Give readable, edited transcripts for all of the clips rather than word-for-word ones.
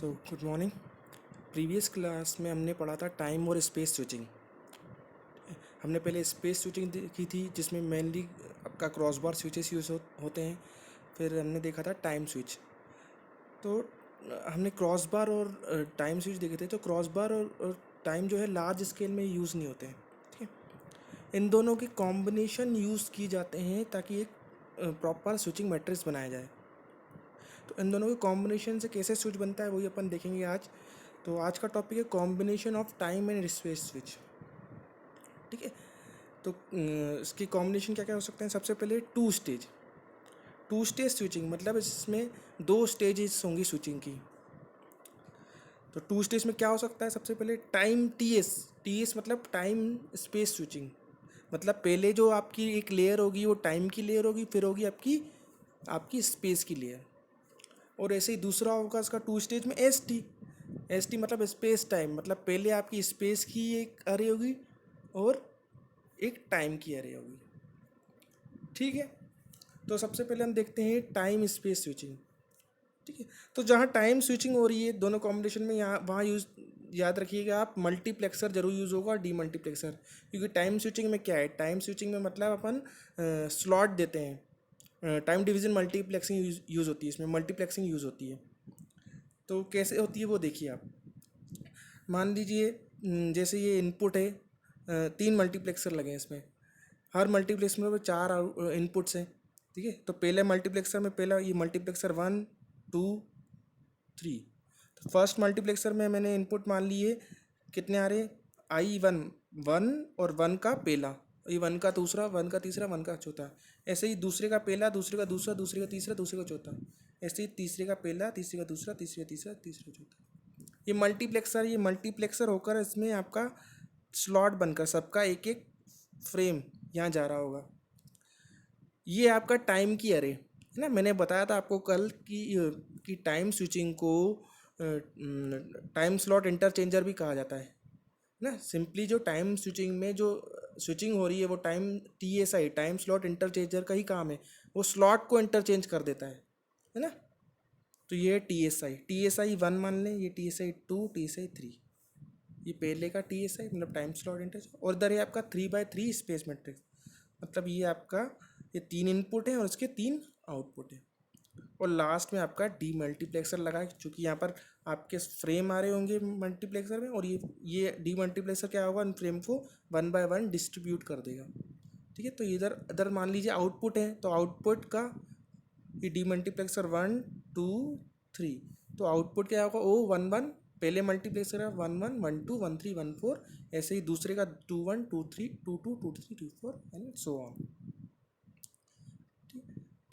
तो good morning. Previous class में हमने पढ़ा था टाइम और स्पेस स्विचिंग। हमने पहले स्पेस स्विचिंग की थी जिसमें मेनली आपका क्रॉस बार स्विचेस यूज़ होते हैं। फिर हमने देखा था टाइम स्विच। तो हमने क्रॉस बार और टाइम स्विच देखे थे। तो क्रॉस बार और टाइम जो है लार्ज स्केल में यूज़ नहीं होते हैं। ठीक है, इन दोनों के कॉम्बिनेशन यूज़ किए जाते हैं ताकि एक प्रॉपर स्विचिंग मैट्रिक्स बनाया जाए। तो इन दोनों के कॉम्बिनेशन से कैसे स्विच बनता है वही अपन देखेंगे आज। तो आज का टॉपिक है combination of time and space switch. ठीक है, तो इसकी कॉम्बिनेशन क्या क्या हो सकते हैं। सबसे पहले टू स्टेज स्विचिंग, मतलब इसमें दो स्टेजेस होंगी स्विचिंग की। तो टू स्टेज में क्या हो सकता है। सबसे पहले टाइम टी एस मतलब टाइम स्पेस स्विचिंग। मतलब पहले जो आपकी एक लेयर होगी वो टाइम की लेयर होगी, फिर होगी आपकी आपकी स्पेस की लेयर। और ऐसे ही दूसरा होगा इसका टू स्टेज में एस टी मतलब स्पेस टाइम, मतलब पहले आपकी स्पेस की एक अरे होगी और एक टाइम की अरे होगी। ठीक है, तो सबसे पहले हम देखते हैं टाइम स्पेस स्विचिंग। ठीक है, तो जहाँ टाइम स्विचिंग हो रही है दोनों कॉम्बिनेशन में, यहाँ वहाँ यूज़ याद रखिएगा आप, मल्टीप्लेक्सर जरूर यूज़ होगा, डी मल्टीप्लेक्सर। क्योंकि टाइम स्विचिंग में क्या है, टाइम स्विचिंग में मतलब अपन स्लॉट देते हैं। टाइम डिवीजन मल्टीप्लेक्सिंग यूज़ होती है, इसमें मल्टीप्लेक्सिंग यूज़ होती है। तो कैसे होती है वो देखिए आप। मान लीजिए जैसे ये इनपुट है, तीन मल्टीप्लेक्सर लगे हैं इसमें। हर मल्टीप्लेक्सर में चार इनपुट्स हैं। ठीक है, तो पहले मल्टीप्लेक्सर में पहला ये मल्टीप्लेक्सर 1 2 3। तो फर्स्ट मल्टीप्लेक्सर में मैंने इनपुट मान लिए कितने आ रहे, I1 वन और वन का पहला, ये वन का दूसरा, वन का तीसरा, वन का चौथा। ऐसे ही दूसरे का पहला, दूसरे का दूसरा, दूसरे का तीसरा, दूसरे का चौथा। ऐसे ही तीसरे का पहला, तीसरे का दूसरा, तीसरे का तीसरा, तीसरे का चौथा। ये मल्टीप्लेक्सर होकर इसमें आपका स्लॉट बनकर सबका एक एक फ्रेम यहाँ जा रहा होगा। ये आपका टाइम की अरे है ना। मैंने बताया था आपको कल कि टाइम स्विचिंग को टाइम स्लॉट इंटरचेंजर भी कहा जाता है ना। सिंपली जो टाइम स्विचिंग में जो स्विचिंग हो रही है वो TSI टाइम स्लॉट इंटरचेंजर का ही काम है। वो स्लॉट को इंटरचेंज कर देता है ना। तो ये TSI 1 मान लें, ये TSI 2, TSI 3। ये पहले का TSI मतलब टाइम स्लॉट इंटरचेंज, और इधर है आपका 3x3 स्पेस मैट्रिक्स। मतलब ये आपका ये तीन इनपुट है और इसके तीन आउटपुट है। और लास्ट में आपका डी मल्टीप्लेक्सर लगा है, चूँकि यहाँ पर आपके फ्रेम आ रहे होंगे मल्टीप्लेक्सर में, और ये डी मल्टीप्लेक्सर क्या होगा, उन फ्रेम को 1 by 1 डिस्ट्रीब्यूट कर देगा। ठीक है, तो इधर इधर मान लीजिए आउटपुट है, तो आउटपुट का ये डी मल्टीप्लेक्सर 1 2 3। तो आउटपुट क्या होगा, ओ 1 1। पहले मल्टीप्लेक्सर है 1 1 1 2 1 3 1 4। ऐसे ही दूसरे का 2 1 2 3 2 2 2 3 2 4 एंड सो ऑन।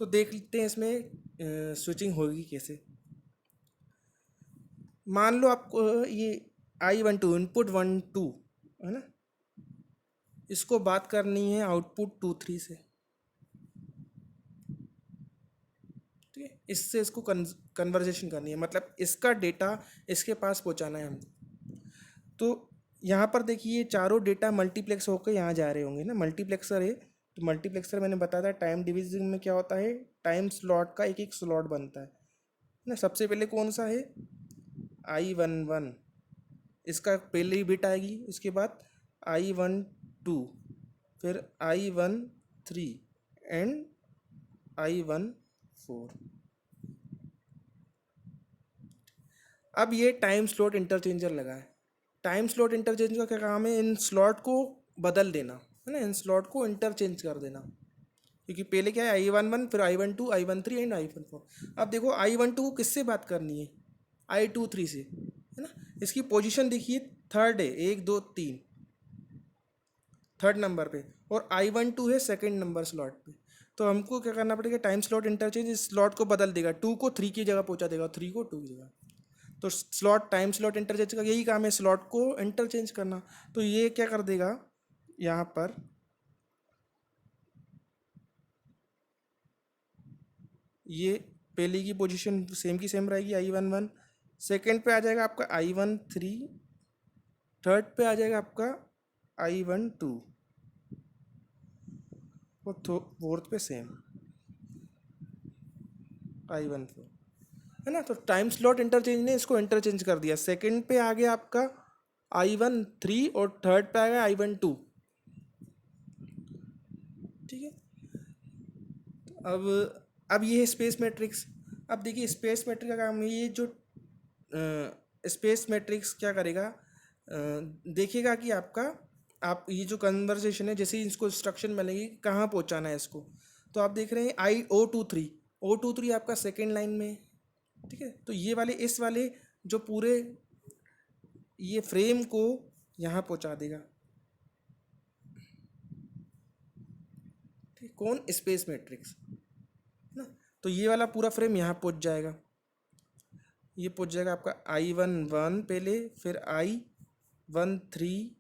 तो देख लेते हैं इसमें स्विचिंग होगी कैसे। मान लो आपको ये I12 इनपुट 1 2 है ना, इसको बात करनी है आउटपुट 2 3 से। ठीक है, इससे इसको कन्वर्जेशन करनी है, मतलब इसका डेटा इसके पास पहुंचाना है हम। तो यहाँ पर देखिए चारों डेटा मल्टीप्लेक्स होकर यहाँ जा रहे होंगे ना, मल्टीप्लेक्सर है। तो मल्टीप्लेक्सर मैंने बताया था टाइम डिवीजन में क्या होता है, टाइम स्लॉट का एक एक स्लॉट बनता है ना। सबसे पहले कौन सा है, I11, इसका पहले ही बिट आएगी। उसके बाद I12, फिर I13 एंड I14। अब ये टाइम स्लॉट इंटरचेंजर लगा है। टाइम स्लॉट इंटरचेंज का क्या काम है, इन स्लॉट को बदल देना है ना, इन स्लॉट को इंटरचेंज कर देना। क्योंकि पहले क्या है I11, फिर I12, I13 एंड I14। अब देखो I12 को किससे बात करनी है, I23 से है ना। इसकी पोजीशन देखिए थर्ड है, 1 2 3 थर्ड नंबर पे, और I12 है सेकंड नंबर स्लॉट पे। तो हमको क्या करना पड़ेगा, टाइम स्लॉट इंटरचेंज, इस स्लॉट को बदल देगा, 2 को 3 की जगह पहुंचा देगा, 3 को 2 की जगह। तो टाइम स्लॉट इंटरचेंज का यही काम है, स्लॉट को इंटरचेंज करना। तो ये क्या कर देगा, यहाँ पर ये पहले की पोजीशन सेम की सेम रहेगी, I11। सेकंड पे आ जाएगा आपका I13। थर्ड पे आ जाएगा आपका I12। और फोर्थ पे सेम I14। है ना। तो टाइम स्लॉट इंटरचेंज ने इसको इंटरचेंज कर दिया। सेकंड पे आ गया आपका I13 और थर्ड पे आ गया I12। ठीक है। अब ये है स्पेस मैट्रिक्स। अब देखिए स्पेस मैट्रिक्स का काम है, ये जो स्पेस मैट्रिक्स क्या करेगा, देखेगा कि आपका आप ये जो कन्वर्सेशन है, जैसे ही इसको इंस्ट्रक्शन मिलेगी कहाँ पहुँचाना है इसको। तो आप देख रहे हैं O23 आपका सेकेंड लाइन में है। ठीक है। तो ये वाले इस वाले जो पूरे ये फ्रेम को यहाँ पहुँचा देगा। ठीक, कौन? स्पेस मैट्रिक्स ना। तो ये वाला पूरा फ्रेम यहाँ पहुँच जाएगा। ये पहुँच जाएगा आपका I11 पहले, फिर I13,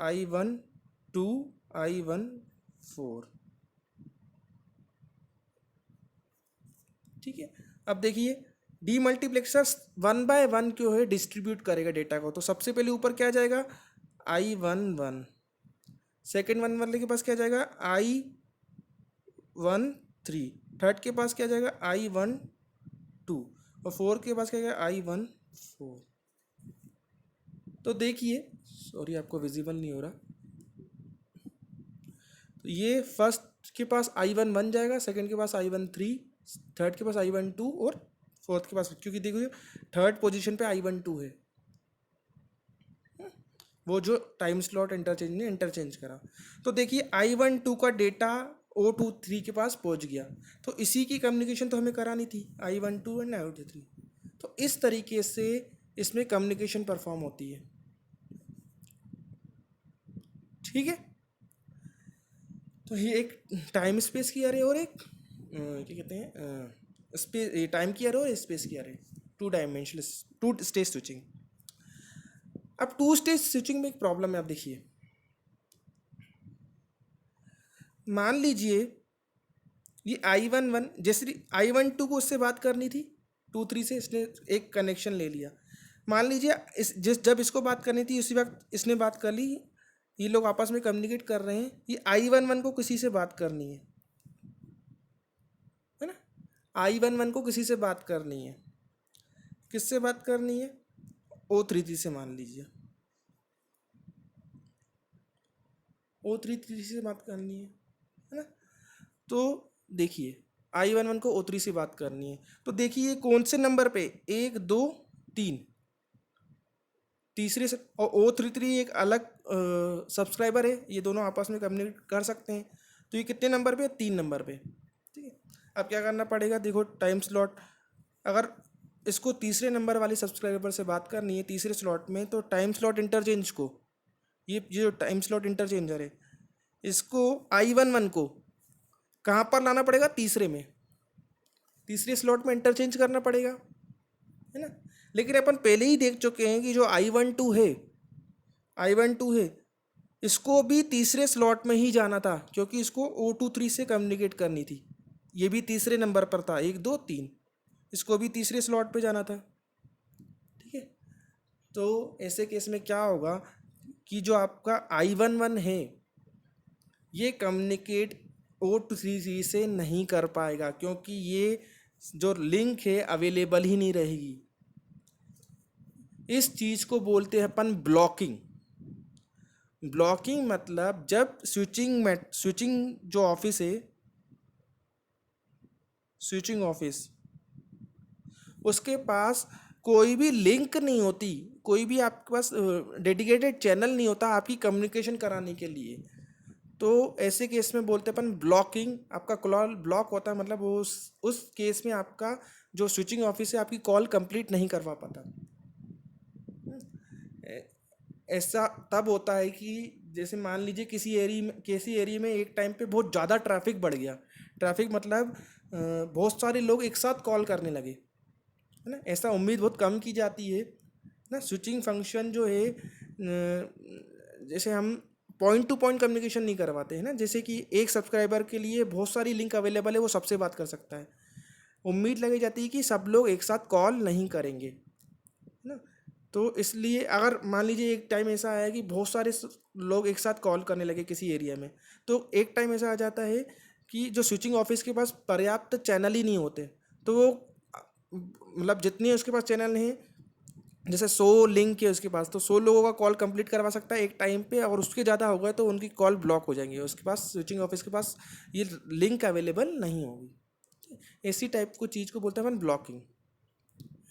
I12, I14। ठीक है। अब देखिए डीमल्टीप्लेक्सर्स 1 बाय 1 क्यों है, डिस्ट्रीब्यूट करेगा डेटा को। तो सबसे पहले ऊपर क्या जाएगा, I11। सेकेंड वन वाले के पास क्या जाएगा, I13। थर्ड के पास क्या जाएगा, I12। और फोर के पास क्या जाएगा, I14। तो देखिए, सॉरी आपको विजिबल नहीं हो रहा। तो ये फर्स्ट के पास I11 जाएगा, सेकंड के पास I13, थर्ड के पास I12 और फोर्थ के पास, क्योंकि देखिए थर्ड पोजीशन पे I12 है, वो जो टाइम स्लॉट इंटरचेंज ने इंटरचेंज करा। तो देखिए I12 का डेटा O23 के पास पहुंच गया। तो इसी की कम्युनिकेशन तो हमें करानी थी, I12 एंड I23। तो इस तरीके से इसमें कम्युनिकेशन परफॉर्म होती है। ठीक है। तो ये एक टाइम स्पेस की अरे और एक क्या कहते हैं, स्पेस टाइम की अरे और स्पेस की अरे, two dimensional two stage switching. अब टू स्टेज स्विचिंग में एक प्रॉब्लम है। आप देखिए, मान लीजिए ये I11, जैसे I12 को उससे बात करनी थी 23 से, इसने एक कनेक्शन ले लिया। मान लीजिए जब इसको बात करनी थी उसी वक्त इसने बात कर ली, ये लोग आपस में कम्युनिकेट कर रहे हैं। ये I11 को किसी से बात करनी है ना। I11 को किसी से बात करनी है, किससे बात करनी है, O33 से। मान लीजिए O33 से बात करनी है ना। तो देखिए I11 को O3 से बात करनी है। तो देखिए कौन से नंबर पे, 1 2 3, तीसरे से, और O33 एक अलग सब्सक्राइबर है, ये दोनों आपस में कम्युनिकेट कर सकते हैं। तो ये कितने नंबर पे, 3 नंबर पे। ठीक है। अब क्या करना पड़ेगा, देखो टाइम स्लॉट, अगर इसको तीसरे नंबर वाले सब्सक्राइबर से बात करनी है तीसरे स्लॉट में, तो टाइम स्लॉट इंटरचेंज को, ये जो टाइम स्लॉट इंटरचेंजर है, इसको I11 को कहाँ पर लाना पड़ेगा, तीसरे में, तीसरे स्लॉट में इंटरचेंज करना पड़ेगा, है ना। लेकिन अपन पहले ही देख चुके हैं कि जो I12 है, इसको भी तीसरे स्लॉट में ही जाना था, क्योंकि इसको O23 से कम्युनिकेट करनी थी। ये भी तीसरे नंबर पर था, 1 2 3, इसको भी तीसरे स्लॉट पे जाना था। ठीक है। तो ऐसे केस में क्या होगा कि जो आपका I11 है, ये कम्युनिकेट O23 से नहीं कर पाएगा, क्योंकि ये जो लिंक है अवेलेबल ही नहीं रहेगी। इस चीज़ को बोलते हैं अपन ब्लॉकिंग। ब्लॉकिंग मतलब जब स्विचिंग जो ऑफिस है, स्विचिंग ऑफिस, उसके पास कोई भी लिंक नहीं होती, कोई भी आपके पास डेडिकेटेड चैनल नहीं होता आपकी कम्युनिकेशन कराने के लिए। तो ऐसे केस में बोलते हैं अपन ब्लॉकिंग। आपका कॉल ब्लॉक होता है, मतलब वो उस केस में आपका जो स्विचिंग ऑफिस है आपकी कॉल कंप्लीट नहीं करवा पाता। ऐसा तब होता है कि जैसे मान लीजिए किसी एरिया में एक टाइम पे बहुत ज़्यादा ट्रैफिक बढ़ गया। ट्रैफिक मतलब बहुत सारे लोग एक साथ कॉल करने लगे, है ना। ऐसा उम्मीद बहुत कम की जाती है ना। स्विचिंग फंक्शन जो है, जैसे हम पॉइंट टू पॉइंट कम्युनिकेशन नहीं करवाते हैं ना, जैसे कि एक सब्सक्राइबर के लिए बहुत सारी लिंक अवेलेबल है, वो सबसे बात कर सकता है। उम्मीद लगाई जाती है कि सब लोग एक साथ कॉल नहीं करेंगे, है ना। तो इसलिए अगर मान लीजिए एक टाइम ऐसा आया कि बहुत सारे लोग एक साथ कॉल करने लगे किसी एरिया में, तो एक टाइम ऐसा आ जाता है कि जो स्विचिंग ऑफिस के पास पर्याप्त चैनल ही नहीं होते, तो वो मतलब जितनी उसके पास चैनल नहीं है, जैसे 100 लिंक है उसके पास, तो 100 लोगों का कॉल कंप्लीट करवा सकता है एक टाइम पे, और उसके ज़्यादा हो गए तो उनकी कॉल ब्लॉक हो जाएंगी, उसके पास स्विचिंग ऑफिस के पास ये लिंक अवेलेबल नहीं होगी। ऐसी टाइप को चीज़ को बोलते हैं अपन ब्लॉकिंग,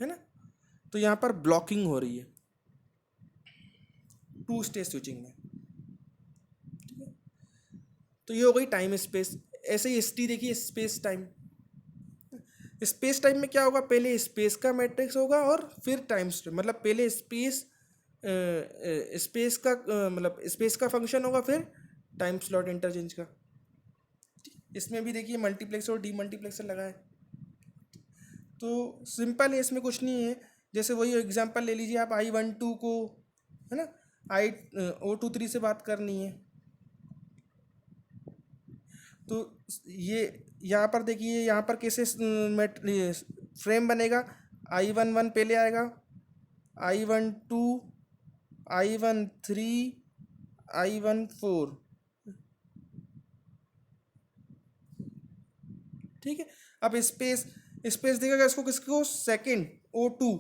है ना। तो यहाँ पर ब्लॉकिंग हो रही है टू स्टेज स्विचिंग में। तो ये हो गई टाइम स्पेस। ऐसे ही एस टी देखिए, स्पेस टाइम। स्पेस टाइम में क्या होगा, पहले स्पेस का मैट्रिक्स होगा और फिर टाइम, मतलब पहले स्पेस, स्पेस का मतलब स्पेस का फंक्शन होगा, फिर टाइम स्लॉट इंटरचेंज का। इसमें भी देखिए मल्टीप्लेक्सर और डीमल्टीप्लेक्सर लगा है। तो सिंपल है, इसमें कुछ नहीं है। जैसे वही एग्जांपल ले लीजिए आप, I12 को, है ना, आई O23 से बात करनी है, तो ये यहाँ पर देखिए, यहाँ पर कैसे फ्रेम बनेगा। I11 पहले आएगा, I12, I13, I14, ठीक है। अब स्पेस, स्पेस देखेगा इसको, किसको, सेकंड O2,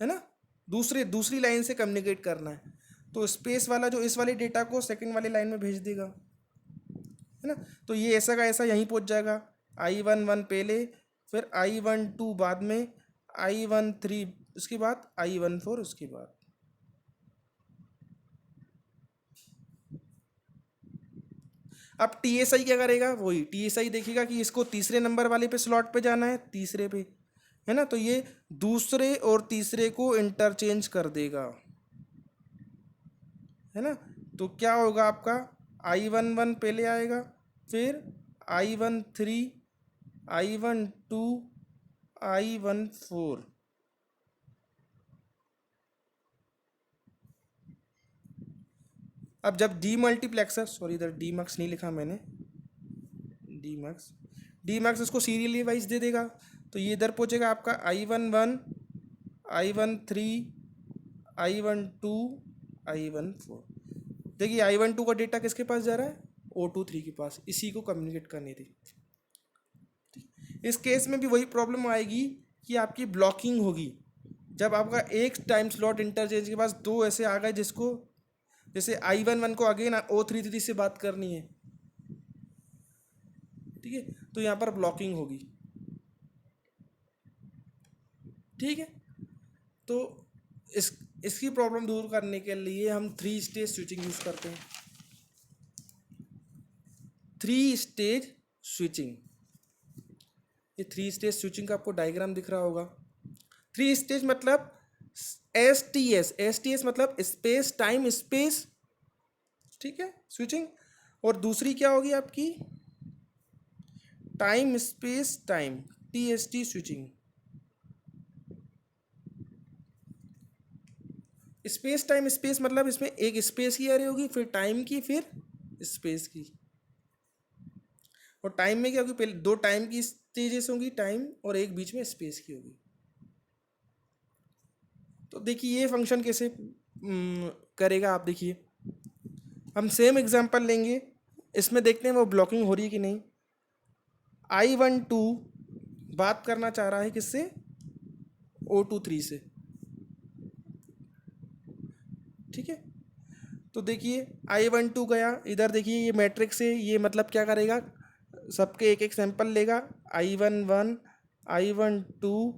है ना, दूसरी लाइन से कम्युनिकेट करना है, तो स्पेस वाला जो इस वाले डेटा को सेकंड वाली लाइन में भेज देगा, है ना। तो ये ऐसा का ऐसा यहीं पहुंच जाएगा। I11 पहले, फिर I12 बाद में, I13 उसके बाद, I14 उसके बाद। अब TSI क्या करेगा, वही TSI देखेगा कि इसको तीसरे नंबर वाले पे स्लॉट पे जाना है, तीसरे पे, है ना, तो ये दूसरे और तीसरे को इंटरचेंज कर देगा, है ना। तो क्या होगा आपका, I11 पहले आएगा, फिर I13, I12, I14। अब जब डी मल्टीप्लेक्सर, सॉरी इधर डी मैक्स नहीं लिखा मैंने, डी मैक्स इसको सीरियली वाइज दे देगा, तो ये इधर पहुंचेगा आपका I11, I13, I12, I14। देखिए I12 का डेटा किसके पास जा रहा है, O23 के पास, इसी को कम्युनिकेट करनी थी। इस केस में भी वही प्रॉब्लम आएगी कि आपकी ब्लॉकिंग होगी, जब आपका एक टाइम स्लॉट इंटरचेंज के पास दो ऐसे आ गए जिसको, जैसे I11 को अगेन O33 से बात करनी है, ठीक है, तो यहाँ पर ब्लॉकिंग होगी, ठीक है। तो इस इसकी प्रॉब्लम दूर करने के लिए हम 3 स्टेज स्विचिंग यूज़ करते हैं। 3 स्टेज स्विचिंग, ये 3 स्टेज स्विचिंग का आपको डायग्राम दिख रहा होगा। 3 स्टेज मतलब एस टी एस मतलब स्पेस टाइम स्पेस, ठीक है, स्विचिंग। और दूसरी क्या होगी आपकी, time space time, TST switching. Space time space मतलब इसमें एक स्पेस की एरे होगी, फिर टाइम की, फिर स्पेस की। और टाइम में क्या होगी, पहले 2 टाइम की स्टेजेस होंगी, टाइम, और एक बीच में स्पेस की होगी। तो देखिए ये फंक्शन कैसे करेगा, आप देखिए, हम सेम एग्जांपल लेंगे, इसमें देखते हैं वो ब्लॉकिंग हो रही है कि नहीं। I12 बात करना चाह रहा है किससे, O23 से, ठीक है। तो देखिए I12 गया इधर, देखिए ये मैट्रिक्स है, ये मतलब क्या करेगा, सबके एक एक सैंपल लेगा, I11, I12,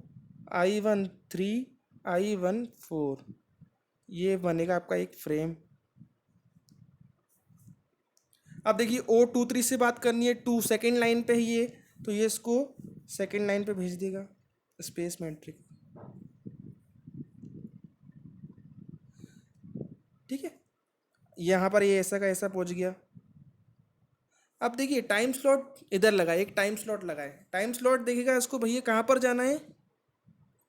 I13, I14, ये बनेगा आपका एक फ्रेम। अब देखिए O23 से बात करनी है, टू सेकेंड लाइन पे ही ये, तो ये इसको सेकेंड लाइन पे भेज देगा, स्पेस मैट्रिक्स, ठीक है। यहाँ पर ये ऐसा का ऐसा पहुँच गया। अब देखिए टाइम स्लॉट इधर लगा है, एक टाइम स्लॉट लगा है, टाइम स्लॉट देखिएगा इसको, भैया कहाँ पर जाना है,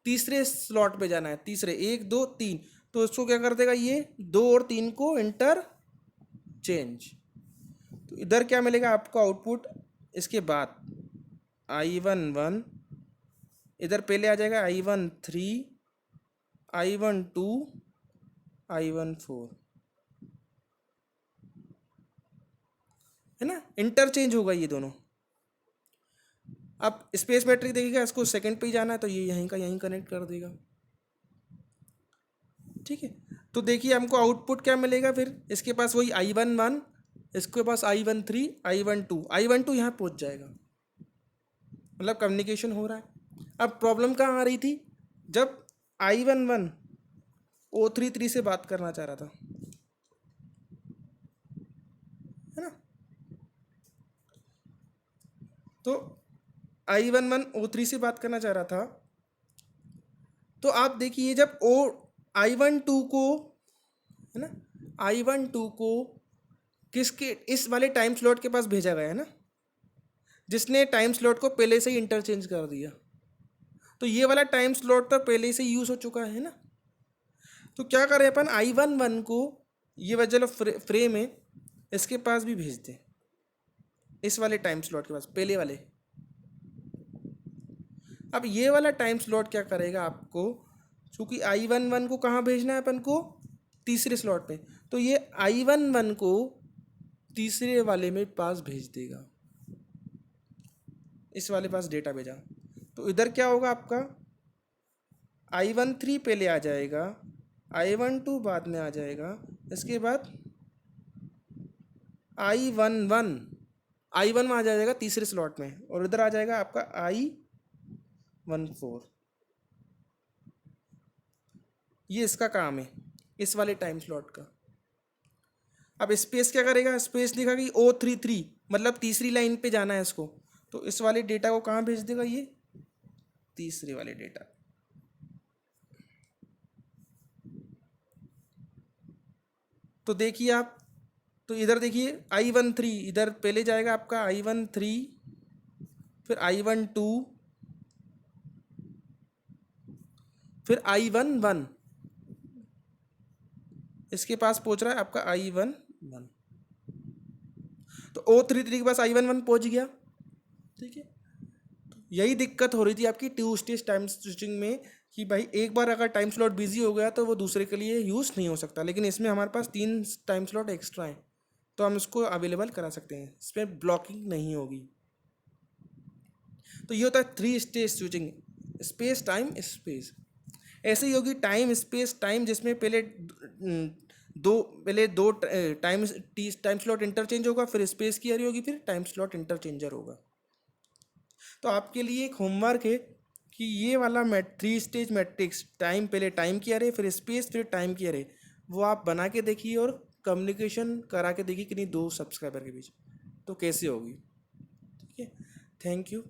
तीसरे स्लॉट पे जाना है, तीसरे, 1 2 3। तो इसको क्या कर देगा, ये 2 और 3 को इंटर चेंज। तो इधर क्या मिलेगा आपको आउटपुट, इसके बाद I11, इधर पहले आ जाएगा I13, I12, I14, है ना, इंटरचेंज होगा ये दोनों। अब स्पेस मैट्रिक देखिएगा, इसको सेकंड पे ही जाना है तो ये यहीं का यहीं कनेक्ट कर देगा। ठीक है, तो देखिए हमको आउटपुट क्या मिलेगा फिर, इसके पास वही I11, इसके पास I13, I12 यहाँ पहुँच जाएगा, मतलब कम्युनिकेशन हो रहा है। अब प्रॉब्लम कहाँ आ रही थी, जब I11 O33 से बात करना चाह रहा था, है ना, तो I11 O3 से बात करना चाह रहा था, तो आप देखिए जब I12 को, है ना, I12 को किसके, इस वाले टाइम स्लॉट के पास भेजा गया है ना, जिसने टाइम स्लॉट को पहले से ही इंटरचेंज कर दिया, तो ये वाला टाइम स्लॉट तो पहले से यूज़ हो चुका है ना। तो क्या करें अपन, I11 को ये वाला फ्रेम है इसके पास भी भेज दें, इस वाले टाइम स्लॉट के पास, पहले वाले। अब ये वाला टाइम स्लॉट क्या करेगा आपको, क्योंकि I11 को कहाँ भेजना है अपन को, तीसरे स्लॉट पे, तो ये I11 को तीसरे वाले में पास भेज देगा, इस वाले पास डेटा भेजा, तो इधर क्या होगा आपका, I13 पहले आ जाएगा, I12 बाद में आ जाएगा, इसके बाद I11 आ जाएगा तीसरे स्लॉट में, और इधर आ जाएगा आपका I14। ये इसका काम है, इस वाले टाइम स्लॉट का। अब स्पेस क्या करेगा, स्पेस लिखा कि O33, मतलब तीसरी लाइन पे जाना है इसको, तो इस वाले डेटा को कहाँ भेज देगा, ये तीसरे वाले डेटा। तो देखिए आप, तो इधर देखिए I13 इधर पहले जाएगा आपका I13, फिर I12, फिर I11, इसके पास पहुंच रहा है आपका I11, तो O33 के पास I11 पहुंच गया। ठीक है, यही दिक्कत हो रही थी आपकी टू स्टेज टाइम स्विचिंग में, कि भाई एक बार अगर टाइम स्लॉट बिजी हो गया तो वो दूसरे के लिए यूज़ नहीं हो सकता, लेकिन इसमें हमारे पास 3 टाइम स्लॉट एक्स्ट्रा हैं, तो हम इसको अवेलेबल करा सकते हैं, इसमें ब्लॉकिंग नहीं होगी। तो ये होता है 3 stage switching, space time space. ऐसे ही होगी टाइम स्पेस टाइम, जिसमें पहले दो टाइम स्लॉट इंटरचेंज होगा, फिर स्पेस की एरी होगी, फिर टाइम स्लॉट इंटरचेंजर होगा। तो आपके लिए एक होमवर्क है कि ये वाला 3 स्टेज मैट्रिक्स, टाइम पहले टाइम की एरे, फिर स्पेस, फिर टाइम की एरे, वो आप बना के देखिए और कम्युनिकेशन करा के देखिए कि नहीं, 2 सब्सक्राइबर के बीच, तो कैसे होगी। ठीक है, थैंक यू।